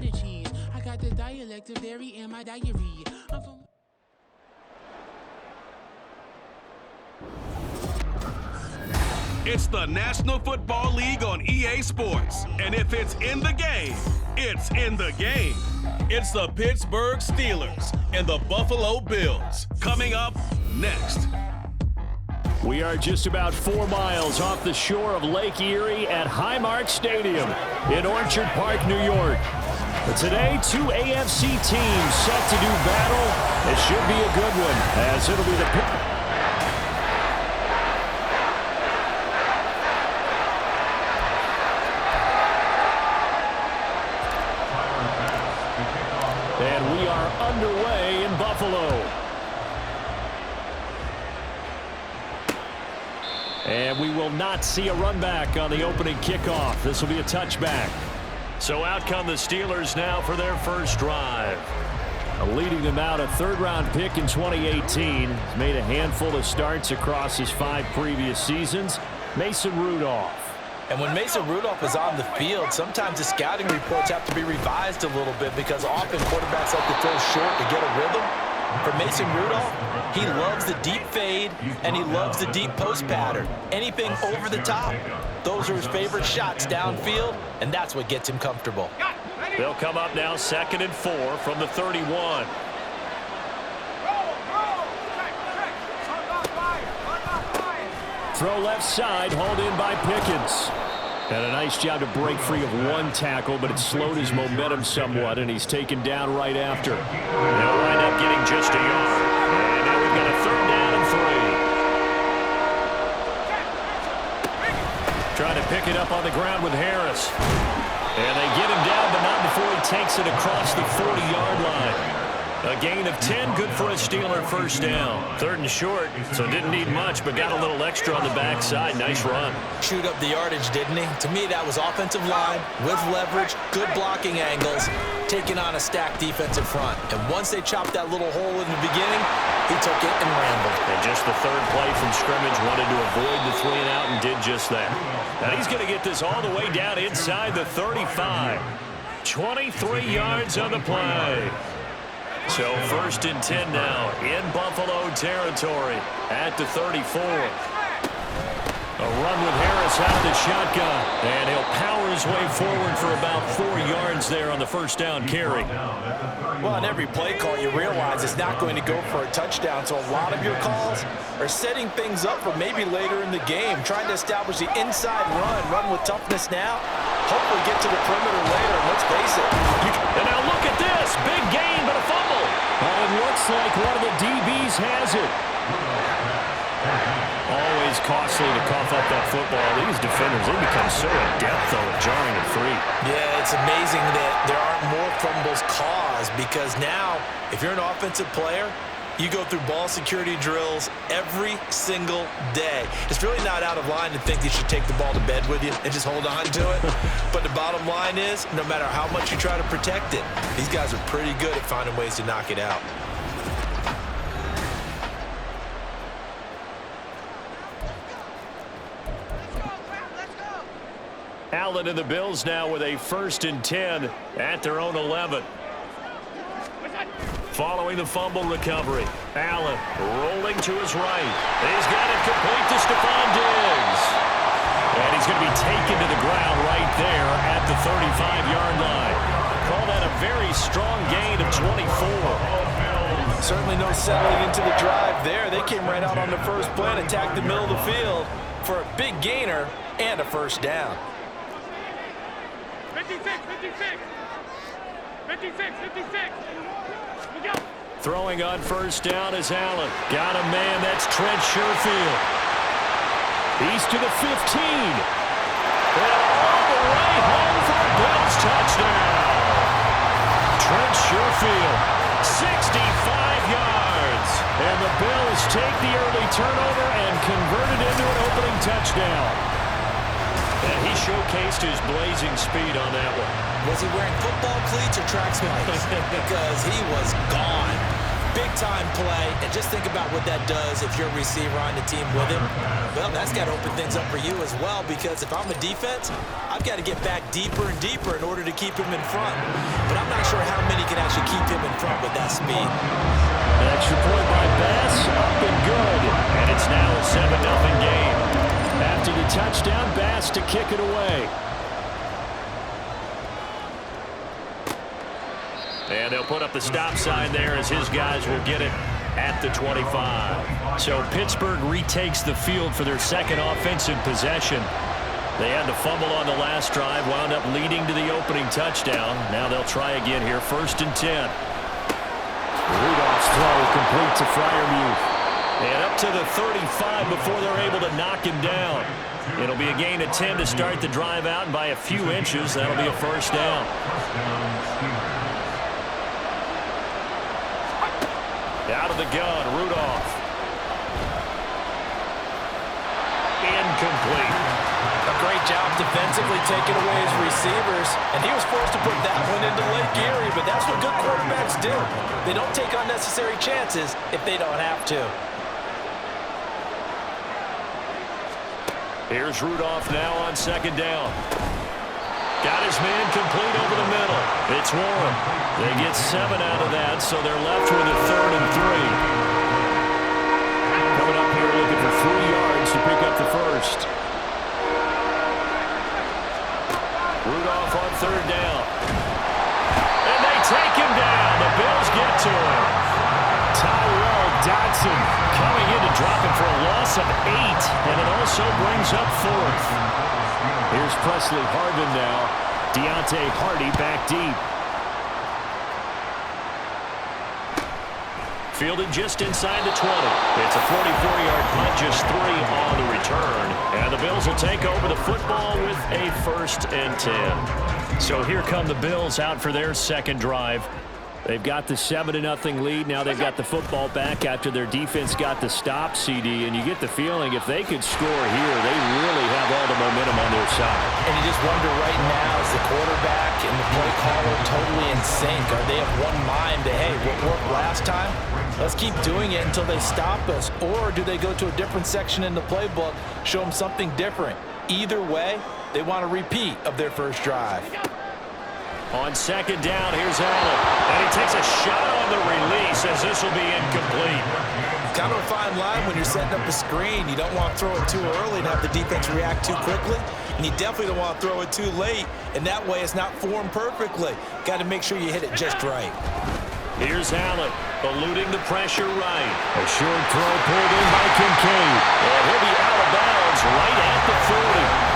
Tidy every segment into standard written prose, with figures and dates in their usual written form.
cottage cheese. I got the dialect of dairy in my diary. I'm from It's the National Football League on EA Sports. And if it's in the game, it's in the game. It's the Pittsburgh Steelers and the Buffalo Bills. Coming up next. We are just about 4 miles off the shore of Lake Erie at Highmark Stadium in Orchard Park, New York. But today, 2 AFC teams set to do battle. It should be a good one, as it'll be the... And we are underway in Buffalo. And we will not see a run back on the opening kickoff. This will be a touchback. So out come the Steelers now for their first drive. Leading them out, a third-round pick in 2018. He's made a handful of starts across his 5 previous seasons. Mason Rudolph. And when Mason Rudolph is on the field, sometimes the scouting reports have to be revised a little bit because often quarterbacks like to throw short to get a rhythm. For Mason Rudolph, he loves the deep fade and he loves the deep post pattern. Anything over the top, those are his favorite shots downfield, and that's what gets him comfortable. They'll come up now 2nd and 4 from the 31. Throw left side, hauled in by Pickens. And a nice job to break free of 1 tackle, but it slowed his momentum somewhat, and he's taken down right after. They'll wind up getting just a yard. And now we've got a 3rd down and 3. Trying to pick it up on the ground with Harris. And they get him down, but not before he takes it across the 40-yard line. A gain of 10, good for a Steeler first down. 3rd and short, so didn't need much, but got a little extra on the backside. Nice run. Chewed up the yardage, didn't he? To me, that was offensive line with leverage, good blocking angles, taking on a stacked defensive front. And once they chopped that little hole in the beginning, he took it and rambled. And just the 3rd play from scrimmage, wanted to avoid the 3 and out and did just that. And he's going to get this all the way down inside the 35. 23 yards on the play. So 1st and 10 now in Buffalo territory at the 34. A run with Harris out the shotgun, and he'll power his way forward for about 4 yards there on the first down carry. Well, on every play call, you realize it's not going to go for a touchdown, so a lot of your calls are setting things up for maybe later in the game, trying to establish the inside run with toughness now, hopefully get to the perimeter later. Let's face it. And now look at this, big gain, but a fumble. Well, it looks like one of the DBs has it. Always costly to cough up that football. These defenders, they become so adept, though, at jarring it free. Yeah, it's amazing that there aren't more fumbles caused because now, if you're an offensive player, you go through ball security drills every single day. It's really not out of line to think you should take the ball to bed with you and just hold on to it. But the bottom line is, no matter how much you try to protect it, these guys are pretty good at finding ways to knock it out. Allen and the Bills now with a 1st and 10 at their own 11. Following the fumble recovery, Allen rolling to his right. He's got it complete to Stephon Diggs. And he's going to be taken to the ground right there at the 35-yard line. Call that a very strong gain of 24. Certainly no settling into the drive there. They came right out on the first play and attacked the middle of the field for a big gainer and a first down. 56. Throwing on first down is Allen. Got a man, that's Trent Sherfield. He's to the 15. And all the way home for a Bills touchdown. Trent Sherfield, 65 yards. And the Bills take the early turnover and convert it into an opening touchdown. And he showcased his blazing speed on that one. Was he wearing football cleats or track spikes? Because he was gone. Big-time play, and just think about what that does if you're a receiver on the team with him. Well, that's got to open things up for you as well, because if I'm a defense, I've got to get back deeper and deeper in order to keep him in front. But I'm not sure how many can actually keep him in front with that speed. An extra point by Bass, up and good. And it's now a 7-0 game. After the touchdown, Bass to kick it away. And they'll put up the stop sign there as his guys will get it at the 25. So Pittsburgh retakes the field for their second offensive possession. They had to fumble on the last drive, wound up leading to the opening touchdown. Now they'll try again here, 1st and 10. Rudolph's throw complete to Freiermuth. And up to the 35 before they're able to knock him down. It'll be a gain of 10 to start the drive out, and by a few inches, that'll be a 1st down. Out of the gun, Rudolph. Incomplete. A great job defensively taking away his receivers, and he was forced to put that one into Lake Erie, but that's what good quarterbacks do. They don't take unnecessary chances if they don't have to. Here's Rudolph now on 2nd down. Got his man complete over the middle. It's Warren. They get 7 out of that, so they're left with a 3rd and 3. Coming up here looking for 3 yards to pick up the 1st. Rudolph on 3rd down. And they take him down. The Bills get to him. Tyrell Dodson coming in to drop him for a loss of 8, and it also brings up 4th. Here's Presley Harvin now. Deontay Hardy back deep. Fielded just inside the 20. It's a 44-yard punt, just 3 on the return. And the Bills will take over the football with a 1st and 10. So here come the Bills out for their second drive. They've got the 7-0 lead. Now they've got the football back after their defense got the stop, CD. And you get the feeling if they could score here, they really have all the momentum on their side. And you just wonder right now, is the quarterback and the play caller totally in sync? Are they of one mind to, hey, what worked last time? Let's keep doing it until they stop us. Or do they go to a different section in the playbook, show them something different? Either way, they want a repeat of their first drive. On 2nd down, here's Allen. And he takes a shot on the release as this will be incomplete. Kind of a fine line when you're setting up a screen. You don't want to throw it too early and have the defense react too quickly. And you definitely don't want to throw it too late. And that way it's not formed perfectly. Got to make sure you hit it just right. Here's Allen, eluding the pressure right. A short throw pulled in by Kincaid. And he'll be out of bounds right at the 40.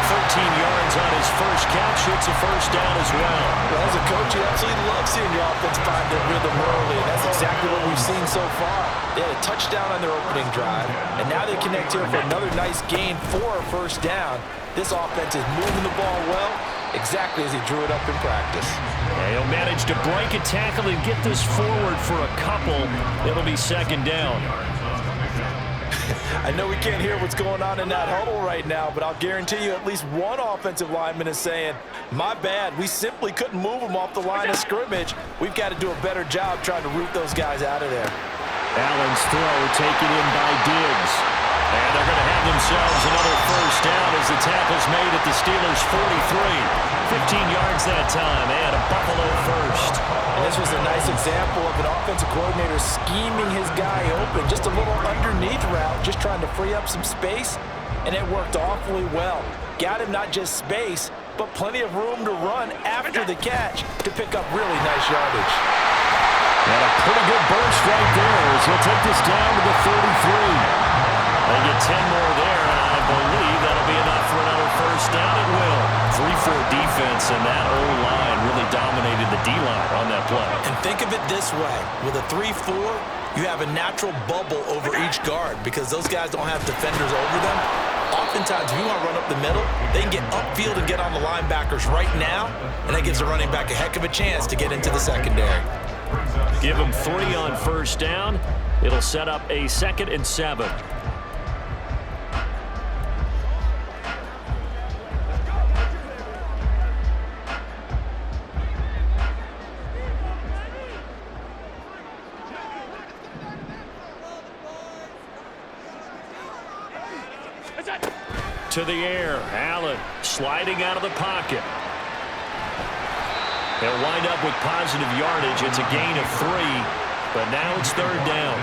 13 yards on his first catch. It's a 1st down as well. Well, as a coach, you absolutely love seeing your offense find their rhythm early, and that's exactly what we've seen so far. They had a touchdown on their opening drive, and now they connect here for another nice gain for a 1st down. This offense is moving the ball well, exactly as he drew it up in practice. And he'll manage to break a tackle and get this forward for a couple. It'll be 2nd down. I know we can't hear what's going on in that huddle right now, but I'll guarantee you at least one offensive lineman is saying, my bad, we simply couldn't move them off the line of scrimmage. We've got to do a better job trying to root those guys out of there. Allen's throw taken in by Diggs. And they're going to have themselves another 1st down as the tackle's made at the Steelers' 43. 15 yards that time, and a Buffalo 1st. And this was a nice example of an offensive coordinator scheming his guy open. Just a little underneath route, just trying to free up some space, and it worked awfully well. Got him not just space, but plenty of room to run after the catch to pick up really nice yardage. And a pretty good burst right there as he'll take this down to the 33. They get 10 more there, and I believe that'll be enough for another 1st down. It will. 3-4 defense, and that O-line really dominated the D-line on that play. And think of it this way. With a 3-4, you have a natural bubble over each guard because those guys don't have defenders over them. Oftentimes, if you want to run up the middle, they can get upfield and get on the linebackers right now, and that gives the running back a heck of a chance to get into the secondary. Give them 3 on 1st down. It'll set up a 2nd and 7. To the air. Allen sliding out of the pocket. They'll wind up with positive yardage. It's a gain of 3, but now it's 3rd down.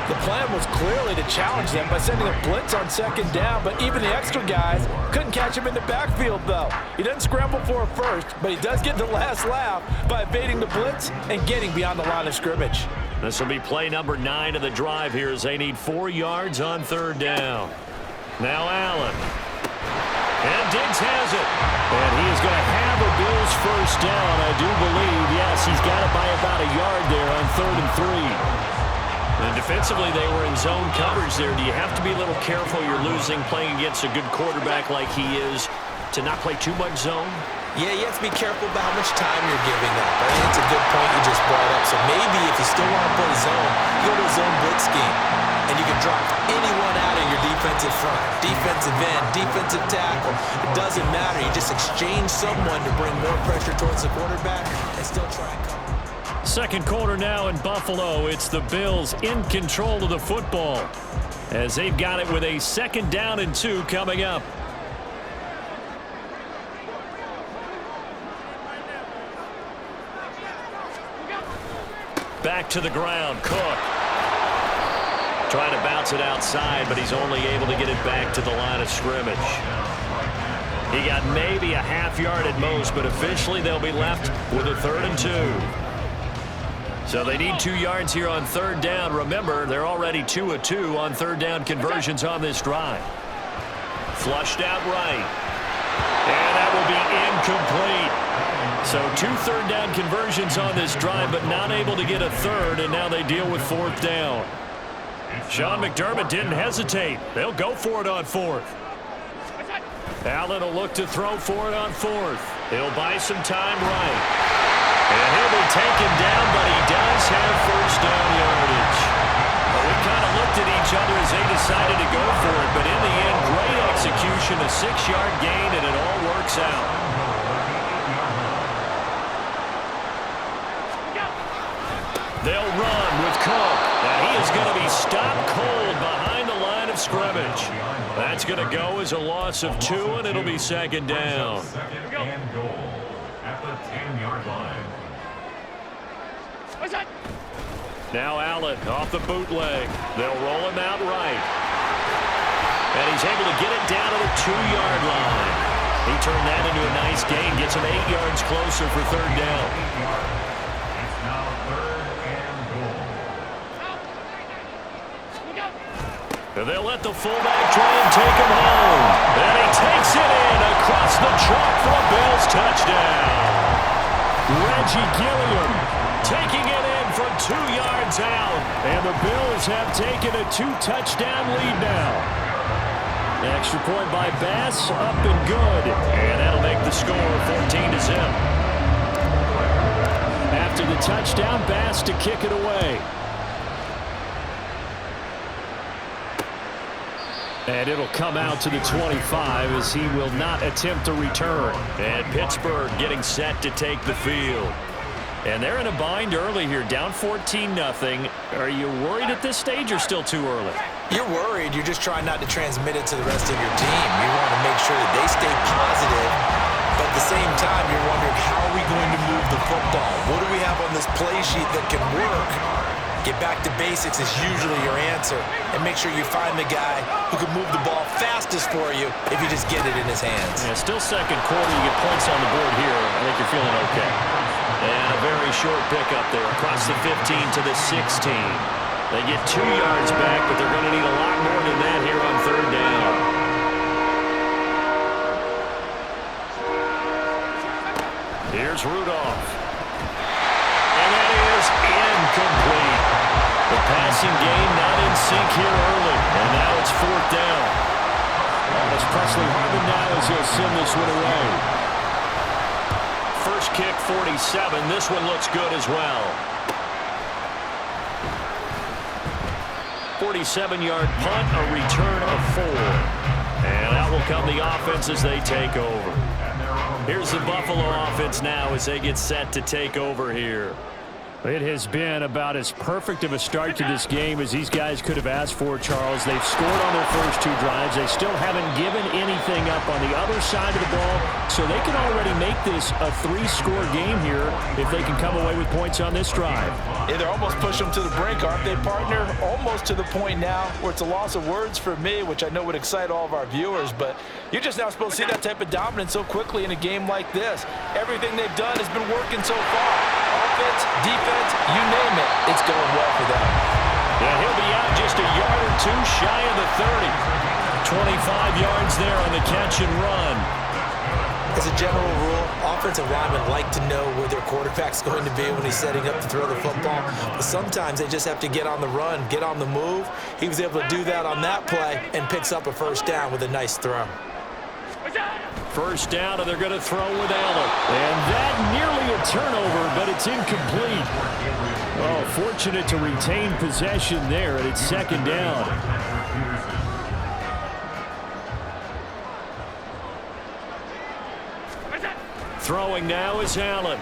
The plan was clearly to challenge them by sending a blitz on 2nd down, but even the extra guys couldn't catch him in the backfield, though. He doesn't scramble for a first, but he does get the last laugh by evading the blitz and getting beyond the line of scrimmage. This will be play number 9 of the drive here as they need 4 yards on 3rd down. Now Allen. And Diggs has it. And he is going to have a Bills first down, I do believe. Yes, he's got it by about a yard there on 3rd and 3. And defensively, they were in zone coverage there. Do you have to be a little careful? You're losing, playing against a good quarterback like he is, to not play too much zone? Yeah, you have to be careful about how much time you're giving up. I think it's a good point you just brought up. So maybe if you still want to play zone, you go to a zone blitz scheme. And you can drop anyone out of your defensive front. Defensive end, defensive tackle. It doesn't matter. You just exchange someone to bring more pressure towards the quarterback and still try and cover. Second quarter now in Buffalo. It's the Bills in control of the football as they've got it with a 2nd down and 2 coming up. Back to the ground. Cook trying to bounce it outside, but he's only able to get it back to the line of scrimmage. He got maybe a half yard at most, but officially they'll be left with a 3rd and 2. So they need 2 yards here on 3rd down. Remember, they're already 2 of 2 on 3rd down conversions on this drive. Flushed out right. And that will be incomplete. So 2 3rd down conversions on this drive, but not able to get a 3rd, and now they deal with 4th down. Sean McDermott didn't hesitate. They'll go for it on 4th. Allen will look to throw for it on 4th. He'll buy some time right. And he'll be taken down, but he does have first down yardage. Well, we kind of looked at each other as they decided to go for it, but in the end, great execution, a 6-yard gain, and it all works out. They'll run with Cook. And he is going to be stopped cold behind the line of scrimmage. That's going to go as a loss of 2, and it'll be 2nd down. Second and goal at the 10-yard line. Now Allen off the bootleg. They'll roll him out right. And he's able to get it down to the 2-yard line. He turned that into a nice gain, gets him 8 yards closer for 3rd down. It's now 3rd and goal. And they'll let the fullback try and take him home. And he takes it in across the chalk for a Bills touchdown. Reggie Gilliam taking it in from 2 yards out. And the Bills have taken a 2-touchdown lead now. Extra point by Bass, up and good. And that'll make the score 14-0. After the touchdown, Bass to kick it away. And it'll come out to the 25 as he will not attempt a return. And Pittsburgh getting set to take the field. And they're in a bind early here, down 14-0. Are you worried at this stage or still too early? You're worried. You're just trying not to transmit it to the rest of your team. You want to make sure that they stay positive. But at the same time, you're wondering, how are we going to move the football? What do we have on this play sheet that can work? Get back to basics is usually your answer. And make sure you find the guy who can move the ball fastest for you if you just get it in his hands. Yeah, still second quarter. You get points on the board here. I think you're feeling okay. And a very short pickup there across the 15 to the 16. They get 2 yards back, but they're going to need a lot more than that here on 3rd down. Here's Rudolph. And that is incomplete. The passing game not in sync here early. And now it's 4th down. As Presley Harvin now as he'll send this one away. First kick, 47. This one looks good as well. 47-yard punt, a return of 4. And out will come the offense as they take over. Here's the Buffalo offense now as they get set to take over here. It has been about as perfect of a start to this game as these guys could have asked for, Charles. They've scored on their first 2 drives. They still haven't given anything up on the other side of the ball, so they can already make this a 3-score game here if they can come away with points on this drive. Yeah, they're almost pushing them to the brink, aren't they, partner? Almost to the point now where it's a loss of words for me, which I know would excite all of our viewers, but you're just now supposed to see that type of dominance so quickly in a game like this. Everything they've done has been working so far. Offense, defense, you name it, it's going well for them. Yeah, he'll be out just a yard or 2 shy of the 30. 25 yards there on the catch and run. As a general rule, offensive linemen like to know where their quarterback's going to be when he's setting up to throw the football. But sometimes they just have to get on the run, get on the move. He was able to do that on that play and picks up a first down with a nice throw. First down, and they're going to throw with Allen. And that nearly a turnover, but it's incomplete. Oh, fortunate to retain possession there, and it's second down. Throwing now is Allen.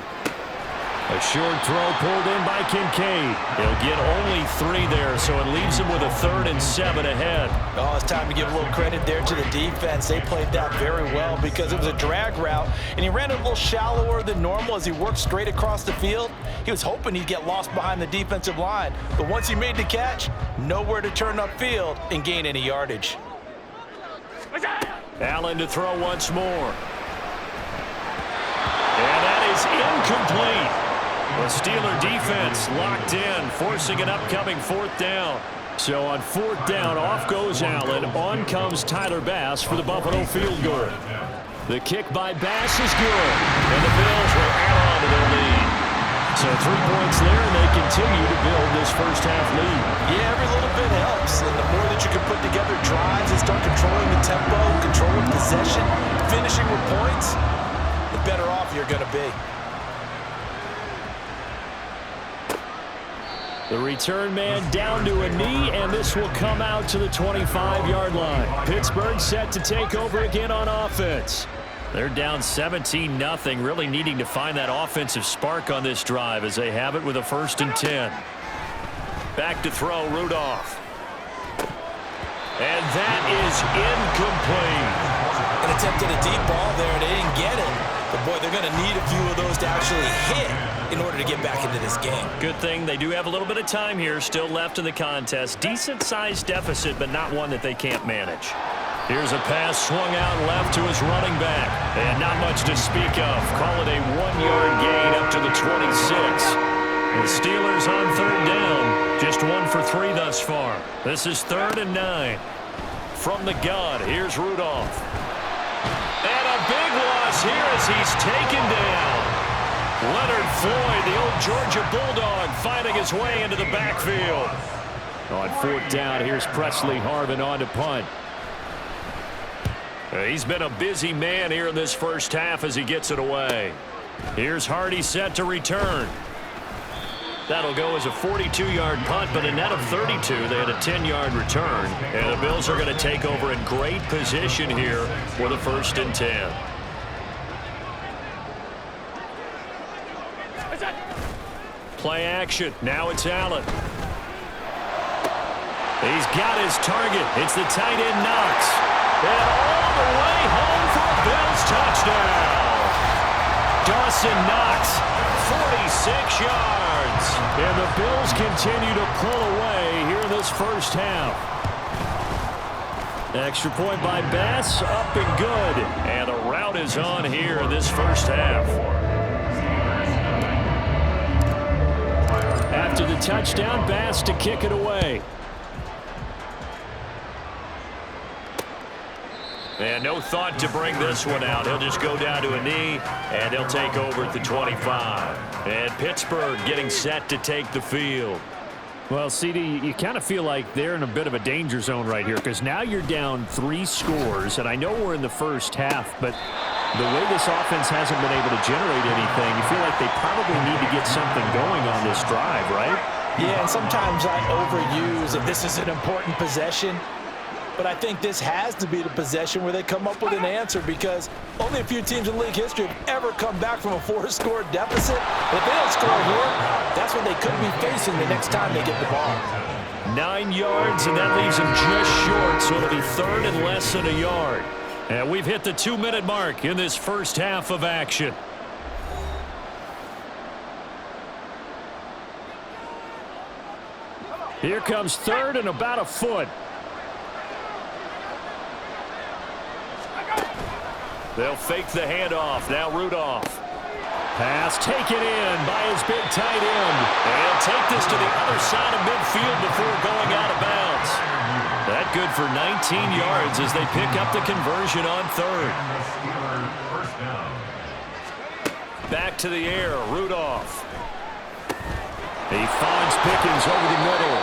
A short throw pulled in by Kincaid. He'll get only 3 there, so it leaves him with a 3rd and 7 ahead. Oh, it's time to give a little credit there to the defense. They played that very well because it was a drag route, and he ran it a little shallower than normal as he worked straight across the field. He was hoping he'd get lost behind the defensive line, but once he made the catch, nowhere to turn upfield and gain any yardage. Allen to throw once more. And that is incomplete. The Steeler defense locked in, forcing an upcoming 4th down. So on 4th down, off goes Allen. On comes Tyler Bass for the Buffalo field goal. The kick by Bass is good. And the Bills will add on to their lead. So 3 points there, and they continue to build this first-half lead. Yeah, every little bit helps. And the more that you can put together drives and start controlling the tempo, controlling possession, finishing with points, the better off you're going to be. The return man down to a knee, and this will come out to the 25-yard line. Pittsburgh set to take over again on offense. They're down 17-0, really needing to find that offensive spark on this drive as they have it with a 1st and 10. Back to throw, Rudolph. And that is incomplete. An attempt at a deep ball there, and they didn't get it. But, boy, they're going to need a few of those to actually hit in order to get back into this game. Good thing they do have a little bit of time here still left in the contest. Decent-sized deficit, but not one that they can't manage. Here's a pass swung out left to his running back. And not much to speak of. Call it a 1-yard gain up to the 26. The Steelers on 3rd down. Just 1 for 3 thus far. This is 3rd and 9. From the gun, here's Rudolph. And a big loss here as he's taken down. Leonard Floyd, the old Georgia Bulldog, finding his way into the backfield. On 4th down, here's Presley Harvin on to punt. He's been a busy man here in this first half as he gets it away. Here's Hardy set to return. That'll go as a 42-yard punt, but a net of 32. They had a 10-yard return. And the Bills are going to take over in great position here for the 1st and 10. Play action. Now it's Allen. He's got his target. It's the tight end Knox. And all the way home for a Bills touchdown. Dawson Knox, 46 yards. And the Bills continue to pull away here in this first half. Extra point by Bass, up and good. And the route is on here in this first half. After the touchdown, Bass to kick it away. And no thought to bring this one out. He'll just go down to a knee, and they'll take over at the 25. And Pittsburgh getting set to take the field. Well, CD, you kind of feel like they're in a bit of a danger zone right here because now you're down 3 scores, and I know we're in the first half, but the way this offense hasn't been able to generate anything, you feel like they probably need to get something going on this drive, right? Yeah, and sometimes I overuse if this is an important possession. but I think this has to be the possession where they come up with an answer, because only a few teams in league history have ever come back from a 4-score deficit. And if they don't score here, that's what they could be facing the next time they get the ball. 9 yards, and that leaves them just short, so it'll be third and less than a yard. And we've hit the 2-minute mark in this first half of action. Here comes third and about a foot. They'll fake the handoff. Now Rudolph. Pass taken in by his big tight end. And he'll take this to the other side of midfield before going out of bounds. That good for 19 yards as they pick up the conversion on third. Back to the air, Rudolph. He finds Pickens over the middle.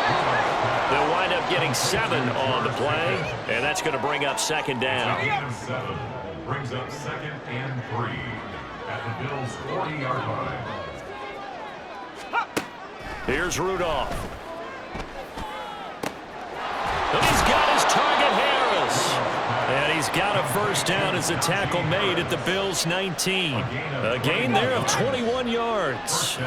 They'll wind up getting 7 on the play, and that's going to bring up second down. Brings up 2nd and 3 at the Bills' 40-yard line. Here's Rudolph. And he's got his target, Harris. And he's got a first down as the tackle made at the Bills' 19. A gain there of 21 yards.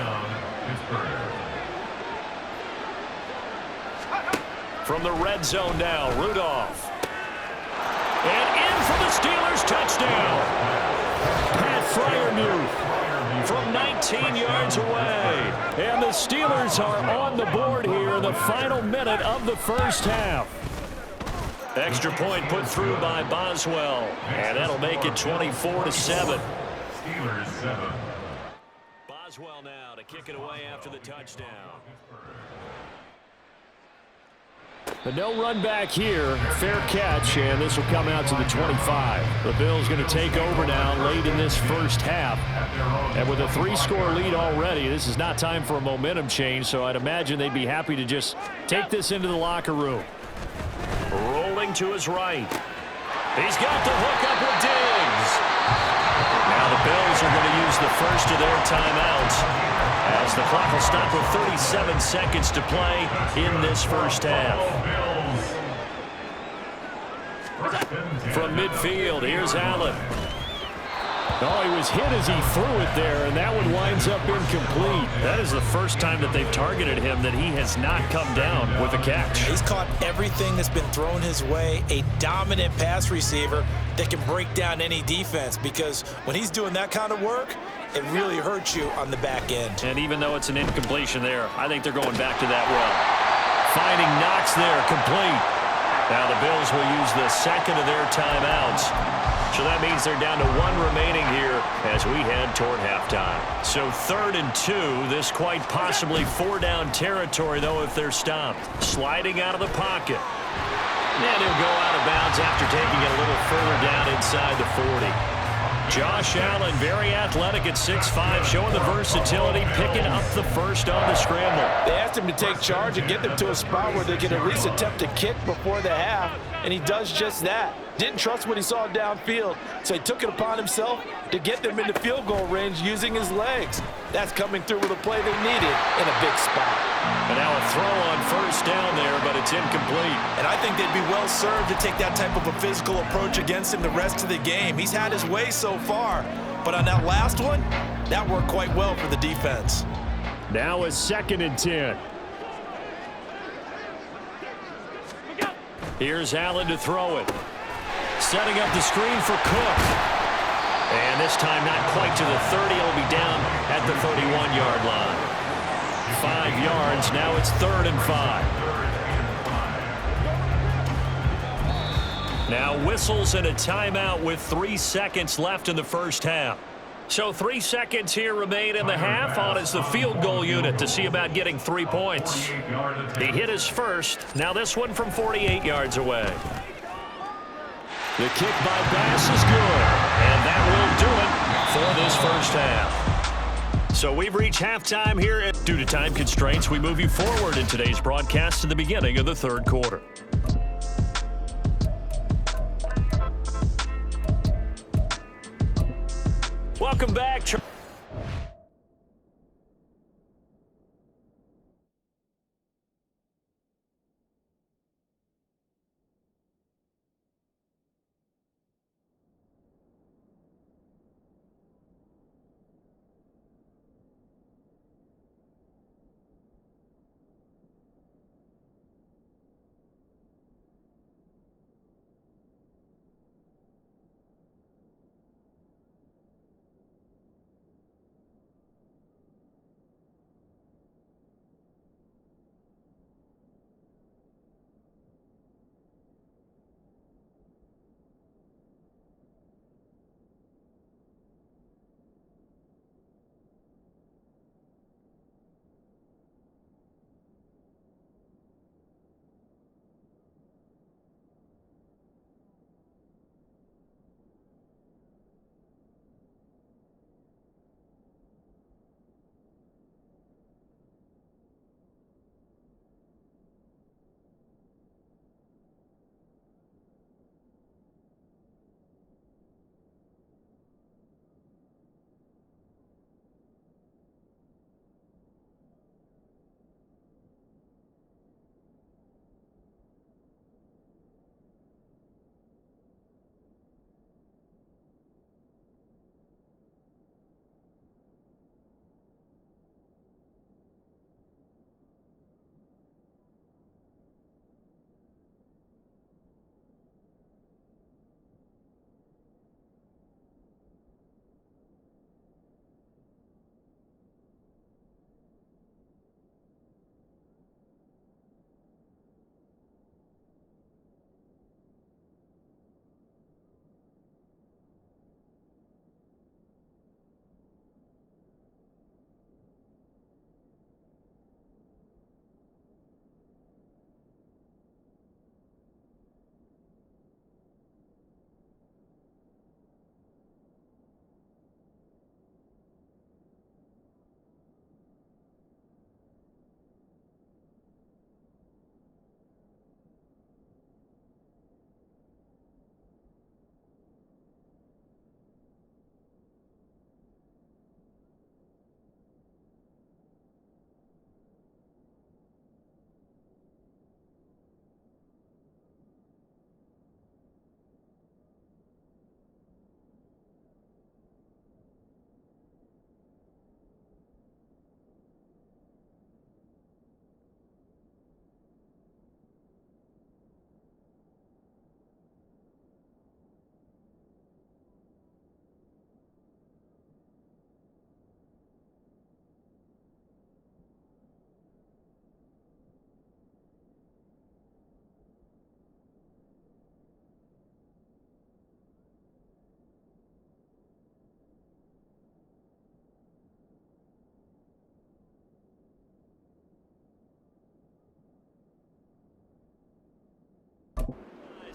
From the red zone now, Rudolph. And in for the Steelers' touchdown. Pat Freiermuth from 19 yards away. And the Steelers are on the board here in the final minute of the first half. Extra point put through by Boswell. And that'll make it 24-7. Steelers 7. Boswell now to kick it away after the touchdown. But no run back here. Fair catch, and this will come out to the 25. The Bills going to take over now late in this first half. And with a 3-score lead already, this is not time for a momentum change, so I'd imagine they'd be happy to just take this into the locker room. Rolling to his right. He's got the hook up with Diggs. Now the Bills are going to use the first of their timeouts, as the clock will stop with 37 seconds to play in this first half. From midfield, here's Allen. Oh, he was hit as he threw it there, and that one winds up incomplete. That is the first time that they've targeted him that he has not come down with a catch. He's caught everything that's been thrown his way. A dominant pass receiver that can break down any defense, because when he's doing that kind of work, it really hurts you on the back end. And even though it's an incompletion there, I think they're going back to that well. Finding Knox there, complete. Now the Bills will use the second of their timeouts. So that means they're down to 1 remaining here as we head toward halftime. So 3rd and 2, this quite possibly 4-down territory, though, if they're stopped. Sliding out of the pocket. And he'll go out of bounds after taking it a little further down inside the 40. Josh Allen, very athletic at 6'5", showing the versatility, picking up the first on the scramble. They asked him to take charge and get them to a spot where they can at least attempt a kick before the half, and he does just that. Didn't trust what he saw downfield, so he took it upon himself to get them into field goal range using his legs. That's coming through with a play they needed in a big spot. And now a throw on first down there, but it's incomplete. And I think they'd be well served to take that type of a physical approach against him the rest of the game. He's had his way so far, but on that last one, that worked quite well for the defense. Now a 2nd and 10. Here's Allen to throw it. Setting up the screen for Cook. And this time not quite to the 30. It'll be down at the 31-yard line. 5 yards. Now it's 3rd and 5. Now whistles and a timeout with 3 seconds left in the first half. So 3 seconds here remain in the half on as the field goal unit to see about getting 3 points. He hit his first. Now this one from 48 yards away. The kick by Bass is good, and that will do it for this first half. So we've reached halftime here. Due to time constraints, we move you forward in today's broadcast to the beginning of the 3rd quarter. Welcome back.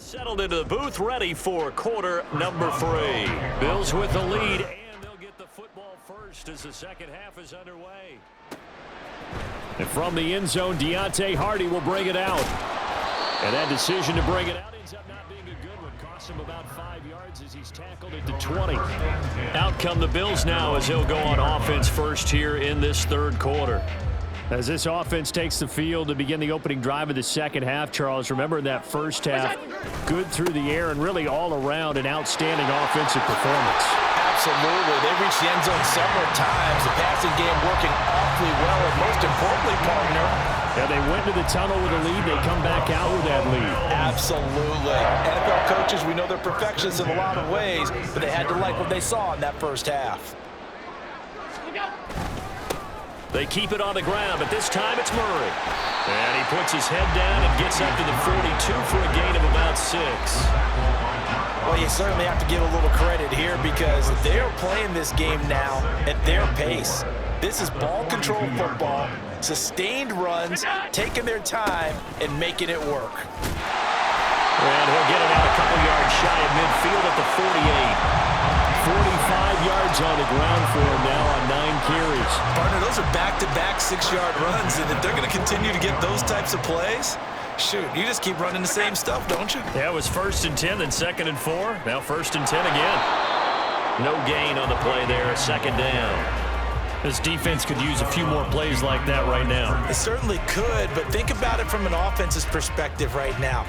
Settled into the booth, ready for quarter number 3. Bills with the lead, and they'll get the football first as the second half is underway. And from the end zone, Deontay Hardy will bring it out. And that decision to bring it out ends up not being a good one. Costs him about 5 yards as he's tackled at the 20. Out come the Bills now as he'll go on offense first here in this third quarter. As this offense takes the field to begin the opening drive of the second half, Charles, remember that first half, good through the air and really all around an outstanding offensive performance. Absolutely. They reached the end zone several times. The passing game working awfully well, and most importantly, partner, yeah, they went to the tunnel with a lead. They come back out with that lead. Absolutely. NFL coaches, we know they're perfectionists in a lot of ways, but they had to like what they saw in that first half. They keep it on the ground, but this time it's Murray. And he puts his head down and gets up to the 42 for a gain of about 6. Well, you certainly have to give a little credit here because they're playing this game now at their pace. This is ball control football, sustained runs, taking their time, and making it work. And he'll get it out a couple yards shy of midfield at the 48. 45 yards on the ground for him now on 9 carries. Partner, those are back-to-back 6-yard runs, and if they're going to continue to get those types of plays, shoot, you just keep running the same stuff, don't you? Yeah, it was 1st and 10, then 2nd and 4. Now 1st and 10 again. No gain on the play there, 2nd down. This defense could use a few more plays like that right now. It certainly could, but think about it from an offense's perspective right now.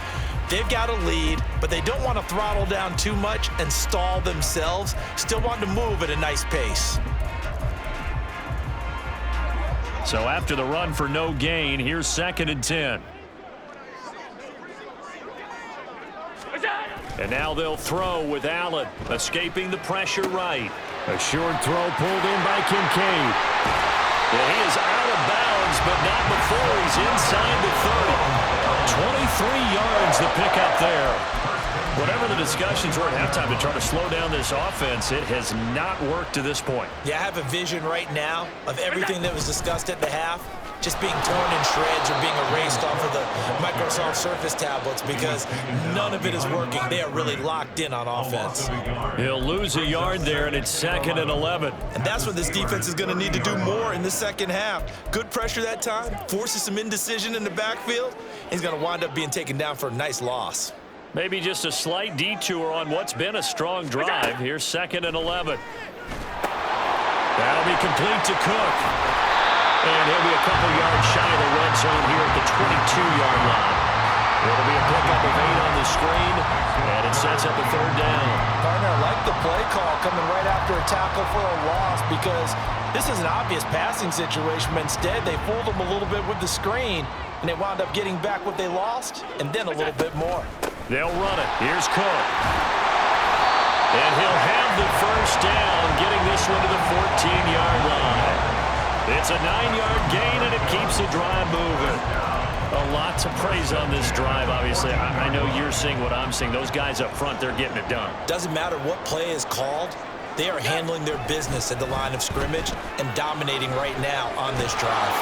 They've got a lead, but they don't want to throttle down too much and stall themselves. Still want to move at a nice pace. So after the run for no gain, here's 2nd and 10. And now they'll throw with Allen, escaping the pressure right. A short throw pulled in by Kincaid. Yeah, he is out of bounds, but not before he's inside the 30. 23 yards the pickup there. Whatever the discussions were at halftime to try to slow down this offense, it has not worked to this point. Yeah, I have a vision right now of everything that was discussed at the half just being torn in shreds or being erased off of the Microsoft Surface tablets because none of it is working. They are really locked in on offense. He'll lose a yard there, and it's 2nd and 11. And that's what this defense is going to need to do more in the second half. Good pressure that time, forces some indecision in the backfield. He's going to wind up being taken down for a nice loss. Maybe just a slight detour on what's been a strong drive. Here's 2nd and 11. That'll be complete to Cook. And he'll be a couple yards shy of the red zone here at the 22-yard line. It'll be a pickup of 8 on the screen, and it sets up a 3rd down. Partner, I like the play call coming right after a tackle for a loss because this is an obvious passing situation, but instead they fooled them a little bit with the screen, and they wound up getting back what they lost, and then a little bit more. They'll run it. Here's Cook. And he'll have the 1st down, getting this one to the 14-yard line. It's a 9-yard gain, and it keeps the drive moving. A lot to praise on this drive, obviously. I know you're seeing what I'm seeing. Those guys up front, they're getting it done. Doesn't matter what play is called. They are handling their business at the line of scrimmage and dominating right now on this drive.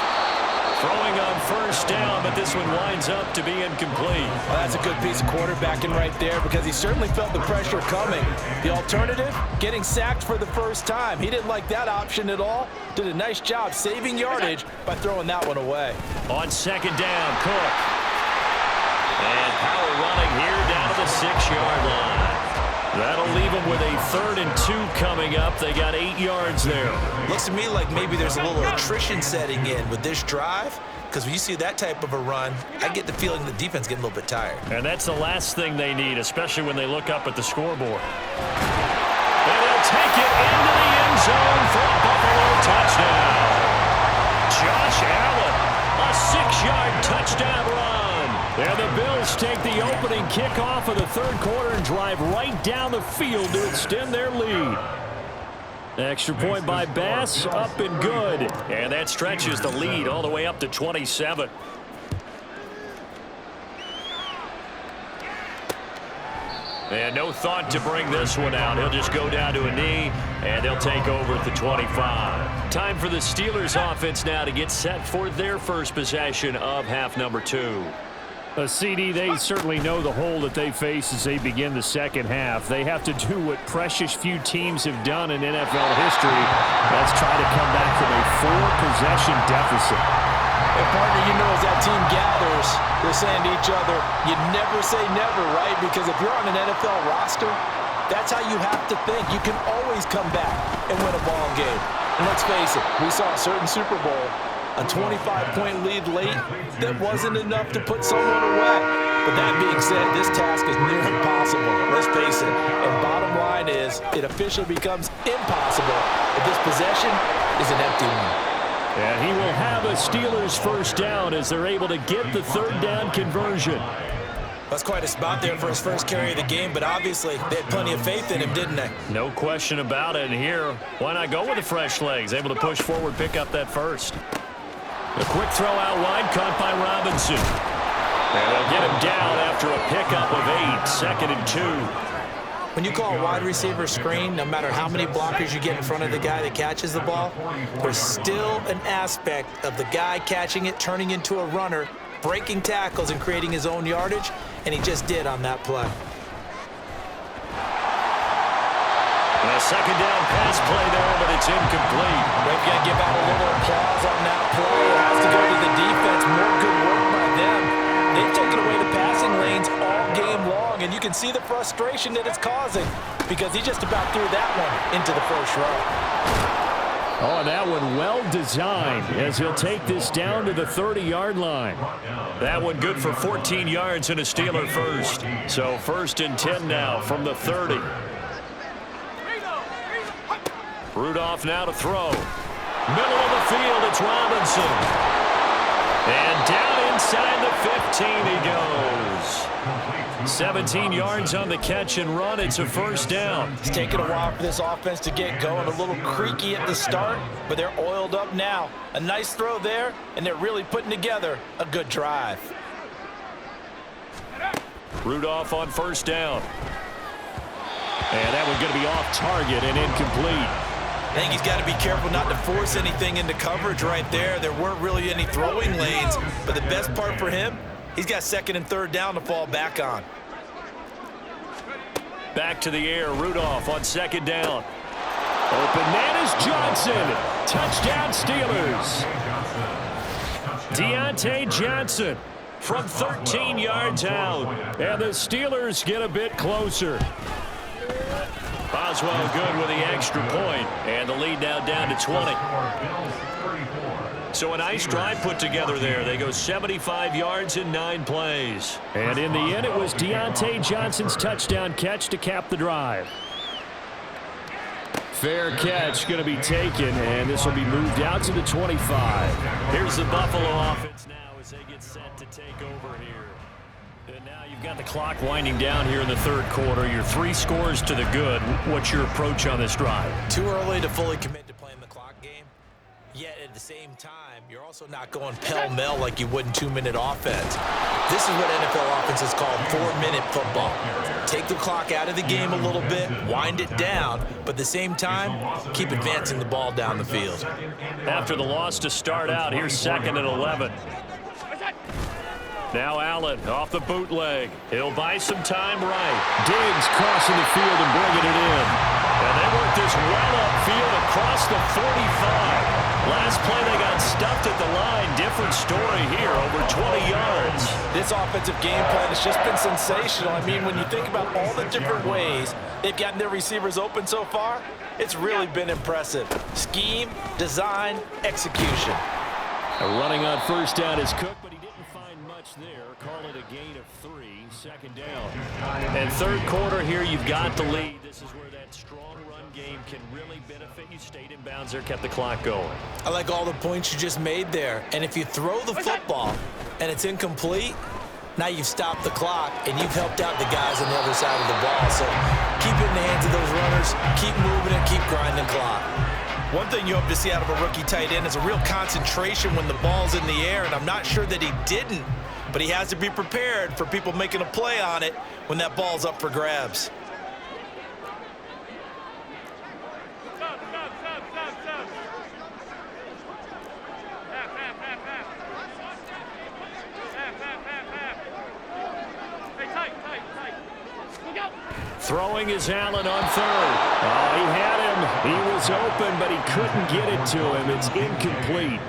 Throwing on 1st down, but this one winds up to be incomplete. Well, that's a good piece of quarterbacking right there because he certainly felt the pressure coming. The alternative, getting sacked for the first time. He didn't like that option at all. Did a nice job saving yardage by throwing that one away. On 2nd down, Cook. And power running here down to the 6-yard line. That'll leave them with a 3rd and 2 coming up. They got 8 yards there. Looks to me like maybe there's a little attrition setting in with this drive because when you see that type of a run, I get the feeling the defense getting a little bit tired. And that's the last thing they need, especially when they look up at the scoreboard. And they'll take it into the end zone for a Buffalo touchdown. Josh Allen, a 6-yard touchdown run. And the Bills take the opening kickoff of the 3rd quarter and drive right down the field to extend their lead. Extra point by Bass, up and good. And that stretches the lead all the way up to 27. And no thought to bring this one out. He'll just go down to a knee, and they'll take over at the 25. Time for the Steelers offense now to get set for their first possession of half number 2. CD, they certainly know the hole that they face as they begin the second half. They have to do what precious few teams have done in NFL history. That's try to come back from a 4-possession deficit. And partner, you know, as that team gathers, they're saying to each other, you never say never, right? Because if you're on an NFL roster, that's how you have to think. You can always come back and win a ball game. And let's face it, we saw a certain Super Bowl, a 25-point lead late that wasn't enough to put someone away. But that being said, this task is near impossible. Let's face it. And bottom line is, it officially becomes impossible if this possession is an empty one. And he will have a Steelers first down as they're able to get the third down conversion. That's quite a spot there for his first carry of the game, but obviously they had plenty of faith in him, didn't they? No question about it. And here, why not go with the fresh legs? Able to push forward, pick up that first. A quick throw out wide, caught by Robinson. And they'll get him down after a pickup of 8, 2nd and 2. When you call a wide receiver screen, no matter how many blockers you get in front of the guy that catches the ball, there's still an aspect of the guy catching it, turning into a runner, breaking tackles and creating his own yardage, and he just did on that play. A second down pass play there, but it's incomplete. They've got to give out a little applause on that play. It has to go to the defense. More good work by them. They've taken away the passing lanes all game long, and you can see the frustration that it's causing because he just about threw that one into the first row. Oh, that one well designed as he'll take this down to the 30-yard line. That one good for 14 yards and a Steeler first. So 1st and 10 now from the 30. Rudolph now to throw. Middle of the field, it's Robinson. And down inside the 15 he goes. 17 yards on the catch and run. It's a first down. It's taken a while for this offense to get going. A little creaky at the start, but they're oiled up now. A nice throw there, and they're really putting together a good drive. Rudolph on first down. And that one's going to be off target and incomplete. I think he's got to be careful not to force anything into coverage right there. There weren't really any throwing lanes, but the best part for him, he's got 2nd and 3rd down to fall back on. Back to the air, Rudolph on 2nd down. Open man is Johnson. Touchdown Steelers. Deontay Johnson from 13 yards out. And the Steelers get a bit closer. Boswell good with the extra point, and the lead now down to 20. So a nice drive put together there. They go 75 yards in 9 plays. And in the end, it was Deontay Johnson's touchdown catch to cap the drive. Fair catch going to be taken, and this will be moved out to the 25. Here's the Buffalo offense now as they get set to take over here. And now you've got the clock winding down here in the 3rd quarter. Your 3 scores to the good. What's your approach on this drive? Too early to fully commit to playing the clock game. Yet at the same time, you're also not going pell-mell like you would in 2-minute offense. This is what NFL offenses call 4-minute football. Take the clock out of the game a little bit, wind it down, but at the same time, keep advancing the ball down the field. After the loss to start out, here's 2nd and 11. Now Allen off the bootleg. He'll buy some time right. Diggs crossing the field and bringing it in. And they work this well upfield across the 45. Last play they got stuffed at the line. Different story here, over 20 yards. This offensive game plan has just been sensational. I mean, when you think about all the different ways they've gotten their receivers open so far, it's really been impressive. Scheme, design, execution. Running on first down is Cook, but he didn't find much there. Call it a gain of 3, 2nd down. And 3rd quarter here, you've got the lead. This is where that strong run game can really benefit you. Stayed in bounds there, kept the clock going. I like all the points you just made there. And if you throw the football and it's incomplete, now you've stopped the clock and you've helped out the guys on the other side of the ball. So keep it in the hands of those runners, keep moving it, keep grinding the clock. One thing you hope to see out of a rookie tight end is a real concentration when the ball's in the air, and I'm not sure that he didn't, but he has to be prepared for people making a play on it when that ball's up for grabs. Throwing is Allen on third. Oh, he had him. He was open, but he couldn't get it to him. It's incomplete.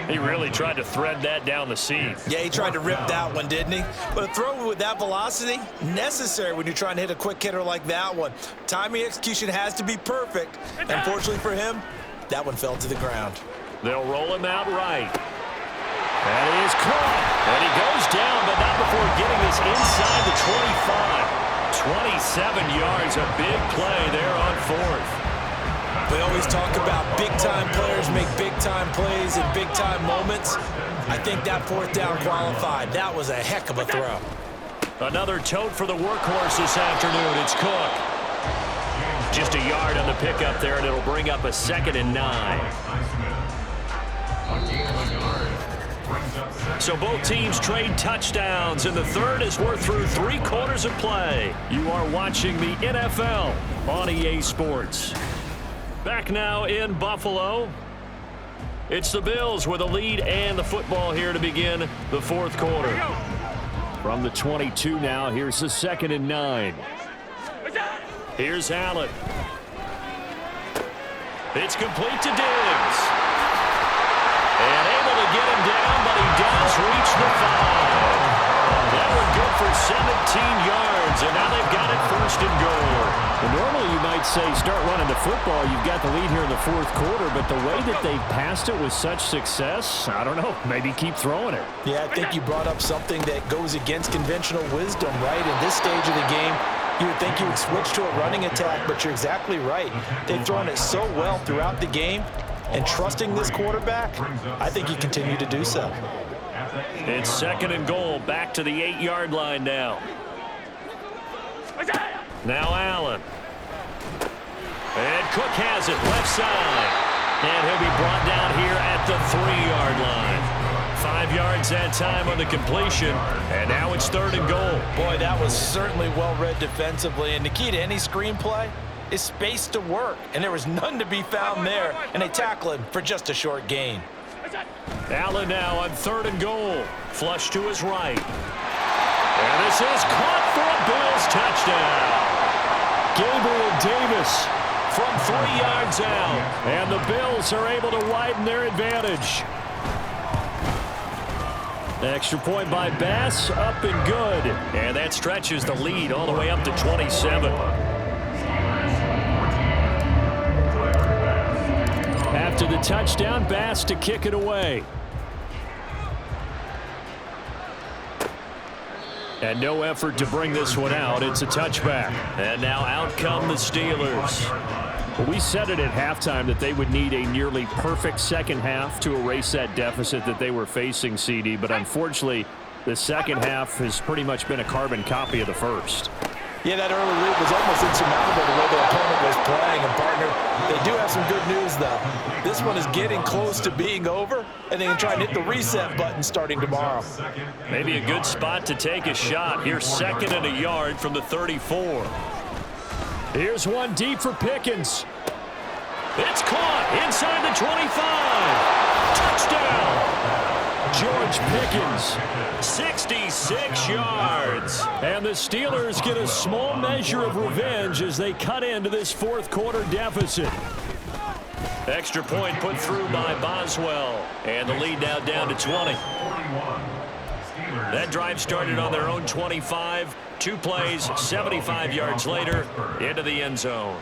He really tried to thread that down the seam. Yeah, he tried to rip that one, didn't he? But a throw with that velocity, necessary when you're trying to hit a quick hitter like that one. Timing execution has to be perfect. Unfortunately for him, that one fell to the ground. They'll roll him out right. That is caught. And he goes down, but not before getting this inside the 25. 27 yards, a big play there on fourth. We always talk about big-time players make big-time plays in big-time moments. I think that fourth down qualified. That was a heck of a throw. Another tote for the workhorse this afternoon. It's Cook. Just a yard on the pickup there, and it'll bring up a 2nd and 9. So both teams trade touchdowns, and the third as we're through 3 quarters of play. You are watching the NFL on EA Sports. Back now in Buffalo. It's the Bills with a lead and the football here to begin the fourth quarter. From the 22 now, here's the 2nd and 9. Here's Allen. It's complete to Diggs. And able to get him down, but he does reach the 5. That one good for 17 yards, and now they've got it 1st and goal. Well, normally you might say start running the football. You've got the lead here in the fourth quarter, but the way that they've passed it with such success, I don't know, maybe keep throwing it. Yeah, I think you brought up something that goes against conventional wisdom, right? In this stage of the game, you would think you would switch to a running attack, but you're exactly right. They've thrown it so well throughout the game, and trusting this quarterback, I think you continue to do so. It's 2nd and goal, back to the 8-yard line now. Now Allen. And Cook has it, left side. And he'll be brought down here at the 3-yard line. 5 yards that time on the completion, and now it's 3rd and goal. Boy, that was certainly well-read defensively, and the key to any screenplay is space to work, and there was none to be found there, and they tackle him for just a short gain. Allen now on 3rd and goal. Flush to his right. And this is caught for a Bills touchdown. Gabriel Davis from 3 yards out. And the Bills are able to widen their advantage. Extra point by Bass, up and good. And that stretches the lead all the way up to 27. After the touchdown, Bass to kick it away. And no effort to bring this one out. It's a touchback. And now out come the Steelers. Well, we said it at halftime that they would need a nearly perfect second half to erase that deficit that they were facing, CD. But unfortunately, the second half has pretty much been a carbon copy of the first. Yeah, that early lead was almost insurmountable the way the opponent was playing. And, partner, they do have some good news, though. This one is getting close to being over, and they can try and hit the reset button starting tomorrow. Maybe a good spot to take a shot. Here's 2nd and a yard from the 34. Here's one deep for Pickens. It's caught inside the 25. Touchdown. George Pickens. 66 yards. And the Steelers get a small measure of revenge as they cut into this fourth quarter deficit. Extra point put through by Boswell. And the lead now down to 20. That drive started on their own 25. 2 plays, 75 yards later, into the end zone.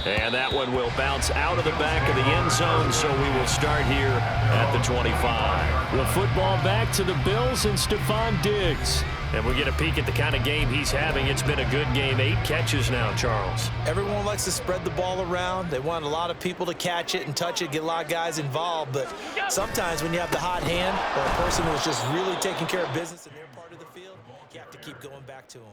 And that one will bounce out of the back of the end zone, so we will start here at the 25. The football back to the Bills and Stephon Diggs. And we get a peek at the kind of game he's having. It's been a good game. 8 catches now, Charles. Everyone likes to spread the ball around. They want a lot of people to catch it and touch it, get a lot of guys involved. But sometimes when you have the hot hand or a person who's just really taking care of business in their part of the field, you have to keep going back to them.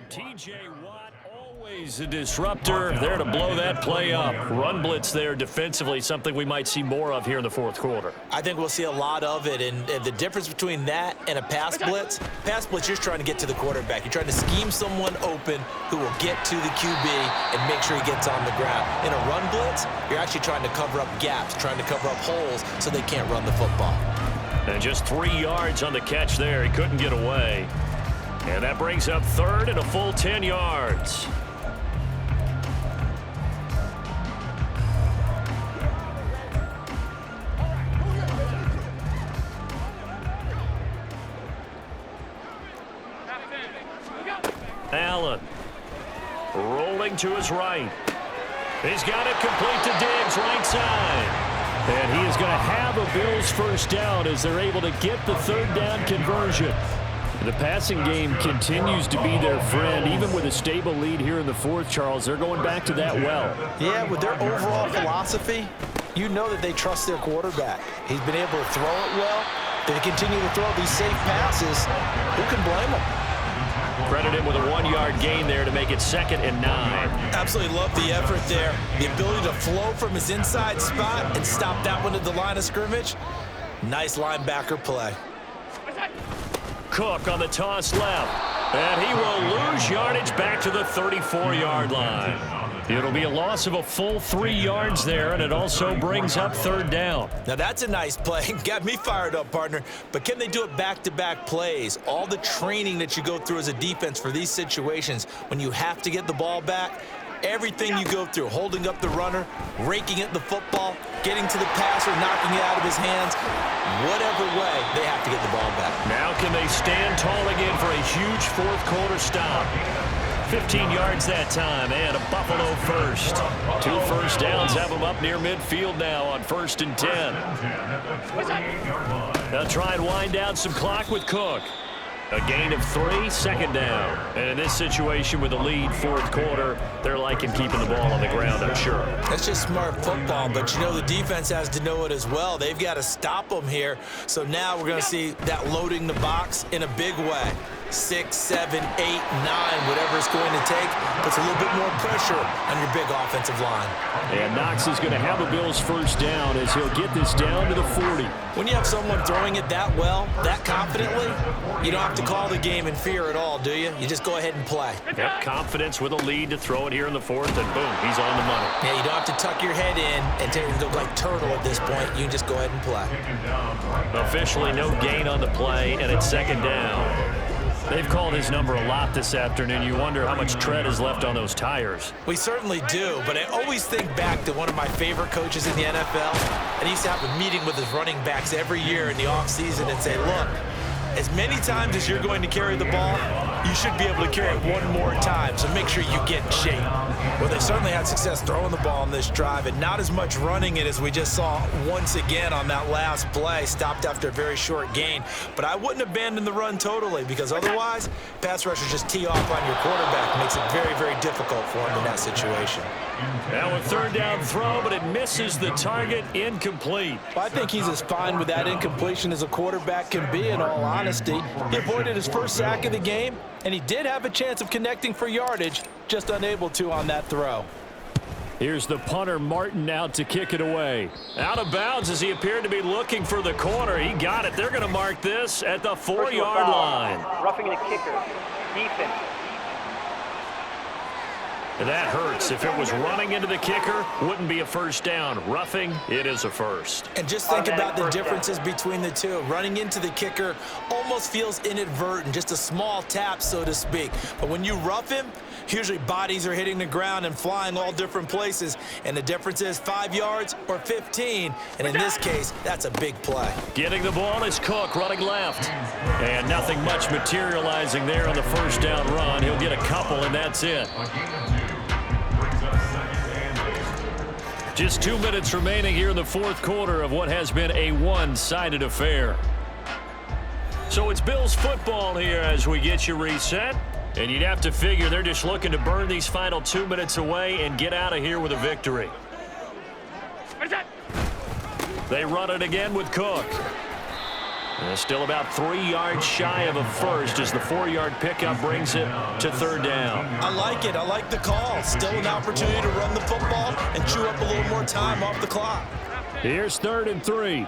T.J. Watt, always a disruptor, there to blow that play up. Run blitz there defensively, something we might see more of here in the fourth quarter. I think we'll see a lot of it, and the difference between that and a pass blitz, you're just trying to get to the quarterback. You're trying to scheme someone open who will get to the QB and make sure he gets on the ground. In a run blitz, you're actually trying to cover up gaps, trying to cover up holes so they can't run the football. And just 3 yards on the catch there. He couldn't get away. And that brings up third and a full 10 yards. Allen rolling to his right. He's got it complete to Diggs, right side. And he is going to have a Bills first down as they're able to get the third down conversion. The passing game continues to be their friend. Even with a stable lead here in the fourth, Charles, they're going back to that well. Yeah, with their overall philosophy, you know that they trust their quarterback. He's been able to throw it well. They continue to throw these safe passes. Who can blame them? Credit him with a 1-yard gain there to make it 2nd and 9. Absolutely love the effort there. The ability to flow from his inside spot and stop that one at the line of scrimmage. Nice linebacker play. Cook on the toss left. And he will lose yardage back to the 34-yard line. It'll be a loss of a full 3 yards there, and it also brings up third down. Now that's a nice play. Got me fired up, partner. But can they do it back-to-back plays? All the training that you go through as a defense for these situations, when you have to get the ball back, everything you go through, holding up the runner, raking at the football, getting to the passer, knocking it out of his hands, whatever way, they have to get the ball back. Now can they stand tall again for a huge fourth-quarter stop? 15 yards that time, and a Buffalo first. 2 first downs have them up near midfield now on 1st and 10. They'll try and wind down some clock with Cook. A gain of 3, 2nd down. And in this situation with a lead, fourth quarter, they're liking keeping the ball on the ground, I'm sure. That's just smart football, but you know the defense has to know it as well. They've got to stop them here. So now we're going to see that loading the box in a big way. 6, 7, 8, 9, whatever it's going to take, puts a little bit more pressure on your big offensive line. And Knox is going to have a Bills first down as he'll get this down to the 40. When you have someone throwing it that well, that confidently, you don't have to call the game in fear at all, do you? You just go ahead and play. Yep, confidence with a lead to throw it here in the fourth, and boom, he's on the money. Yeah, you don't have to tuck your head in and take it look like turtle at this point. You can just go ahead and play. Officially no gain on the play, and it's 2nd down. They've called his number a lot this afternoon. You wonder how much tread is left on those tires. We certainly do, but I always think back to one of my favorite coaches in the NFL, and he used to have a meeting with his running backs every year in the offseason and say, look, as many times as you're going to carry the ball, you should be able to carry it one more time, so make sure you get in shape. Well, they certainly had success throwing the ball on this drive, and not as much running it as we just saw once again on that last play, stopped after a very short gain. But I wouldn't abandon the run totally, because otherwise, pass rushers just tee off on your quarterback. Makes it very, very difficult for him in that situation. Now a 3rd down throw, but it misses the target, incomplete. Well, I think he's as fine with that incompletion as a quarterback can be, in all honesty. He avoided his first sack of the game, and he did have a chance of connecting for yardage, just unable to on that throw. Here's the punter, Martin, out to kick it away. Out of bounds as he appeared to be looking for the corner. He got it. They're going to mark this at the 4-yard line. Roughing the kicker. Defense. That hurts. If it was running into the kicker, wouldn't be a first down. Roughing, it is a first. And just think about the differences between the two. Running into the kicker almost feels inadvertent, just a small tap, so to speak. But when you rough him, usually bodies are hitting the ground and flying all different places. And the difference is 5 yards or 15. And in this case, that's a big play. Getting the ball is Cook running left. And nothing much materializing there on the first down run. He'll get a couple, and that's it. Just 2 minutes remaining here in the fourth quarter of what has been a one-sided affair. So it's Bills football here as we get you reset. And you'd have to figure they're just looking to burn these final 2 minutes away and get out of here with a victory. They run it again with Cook. And still about 3 yards shy of a first as the 4-yard pickup brings it to 3rd down. I like it. I like the call. Still an opportunity to run the football and chew up a little more time off the clock. Here's 3rd and 3.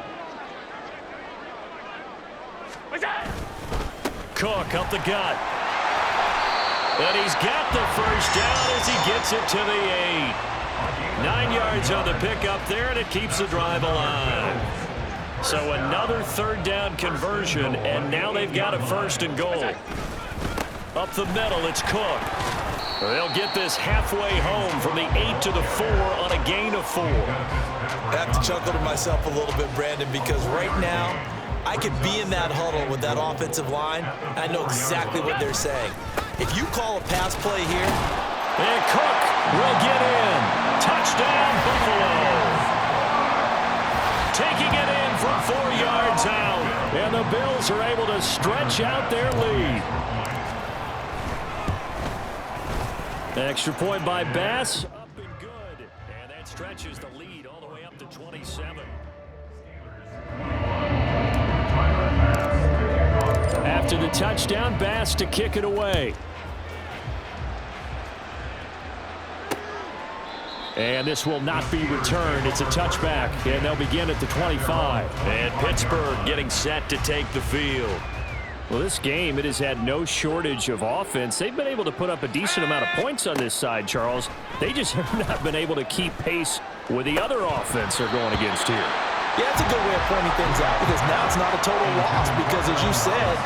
Cook up the gut. And he's got the first down as he gets it to the 8. 9 yards on the pickup there, and it keeps the drive alive. So another 3rd down conversion, and now they've got a 1st and goal. Up the middle, it's Cook. They'll get this halfway home from the 8 to the 4 on a gain of 4. I have to chuckle to myself a little bit, Brandon, because right now I could be in that huddle with that offensive line. I know exactly what they're saying. If you call a pass play here, and Cook will get in. Touchdown, Buffalo. Taking it in from 4 yards out. And the Bills are able to stretch out their lead. Extra point by Bass. Up and good. And that stretches the lead all the way up to 27. After the touchdown, Bass to kick it away. And this will not be returned. It's a touchback, and they'll begin at the 25. And Pittsburgh getting set to take the field. Well, this game, it has had no shortage of offense. They've been able to put up a decent amount of points on this side, Charles. They just have not been able to keep pace with the other offense they're going against here. yeah, it's a good way of pointing things out because now it's not a total loss because, as you said,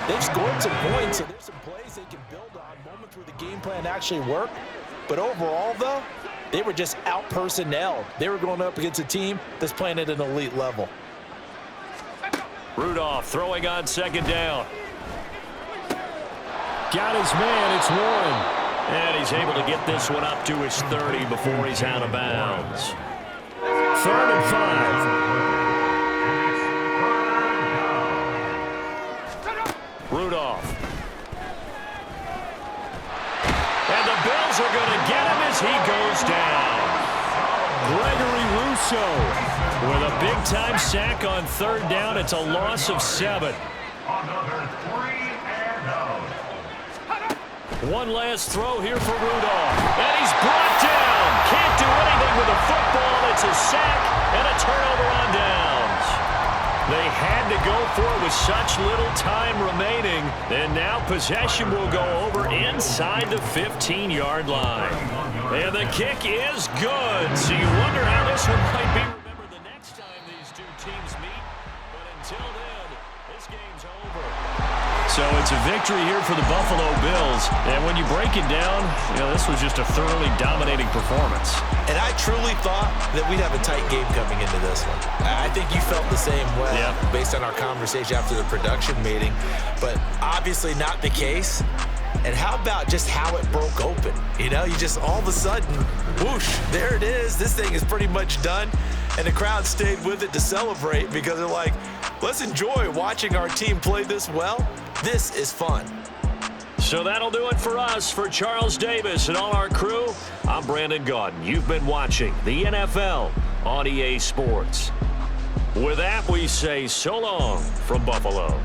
they've scored some points, so there's some plays they can build on, moments where the game plan actually worked. But overall, though, they were just out-personnelled. They were going up against a team that's playing at an elite level. Rudolph throwing on second down. Got his man, it's Warren. And he's able to get this one up to his 30 before he's out of bounds. 3rd and 5. Rudolph. And the Bills are going to get him as he goes down. Gregory Rousseau with a big-time sack on 3rd down. It's a loss of 7. Another 3 and out. One last throw here for Rudolph. And he's brought down. Can't do anything with the football. It's a sack and a turnover on downs. They had to go for it with such little time remaining. And now possession will go over inside the 15-yard line. And the kick is good. So you wonder how this one might be remembered the next time these two teams meet. But until then, this game's over. So it's a victory here for the Buffalo Bills. And when you break it down, this was just a thoroughly dominating performance. And I truly thought that we'd have a tight game coming into this one. I think you felt the same way based on our conversation after the production meeting. But obviously not the case. And how about just how it broke open? You just all of a sudden, whoosh, there it is. This thing is pretty much done. And the crowd stayed with it to celebrate because they're like, let's enjoy watching our team play this well. This is fun. So that'll do it for us. For Charles Davis and all our crew, I'm Brandon Gaudin. You've been watching the NFL on EA Sports. With that, we say so long from Buffalo.